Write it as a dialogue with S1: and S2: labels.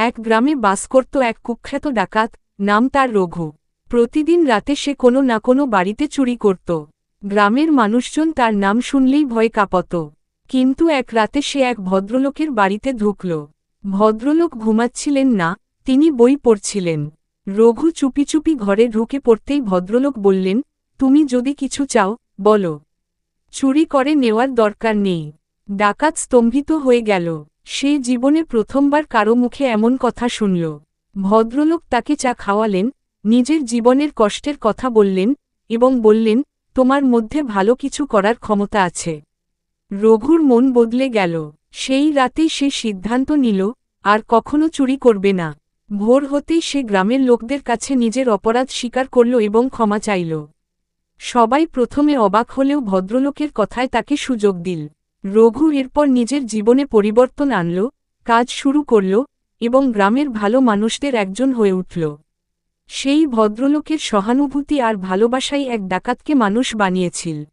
S1: এক গ্রামে বাস করত এক কুখ্যাত ডাকাত, নাম তার রঘু। প্রতিদিন রাতে সে কোনো না কোনো বাড়িতে চুরি করত। গ্রামের মানুষজন তার নাম শুনলেই ভয়ে কাঁপত। কিন্তু এক রাতে সে এক ভদ্রলোকের বাড়িতে ঢুকল। ভদ্রলোক ঘুমাচ্ছিলেন না, তিনি বই পড়ছিলেন। রঘু চুপি চুপি ঘরে ঢুকে পড়তেই ভদ্রলোক বললেন, তুমি যদি কিছু চাও, বলো। চুরি করে নেওয়ার দরকার নেই। ডাকাত স্তম্ভিত হয়ে গেল। সে জীবনে প্রথমবার কারো মুখে এমন কথা শুনল। ভদ্রলোক তাকে চা খাওয়ালেন, নিজের জীবনের কষ্টের কথা বললেন, এবং বললেন, তোমার মধ্যে ভালো কিছু করার ক্ষমতা আছে। রঘুর মন বদলে গেল। সেই রাতেই সে সিদ্ধান্ত নিল, আর কখনো চুরি করবে না। ভোর হতেই সে গ্রামের লোকদের কাছে নিজের অপরাধ স্বীকার করল এবং ক্ষমা চাইল। সবাই প্রথমে অবাক হলেও ভদ্রলোকের কথায় তাকে সুযোগ দিল। রঘু এরপর নিজের জীবনে পরিবর্তন আনল, কাজ শুরু করল, এবং গ্রামের ভালো মানুষদের একজন হয়ে উঠল। সেই ভদ্রলোকের সহানুভূতি আর ভালোবাসাই এক ডাকাতকে মানুষ বানিয়েছিল।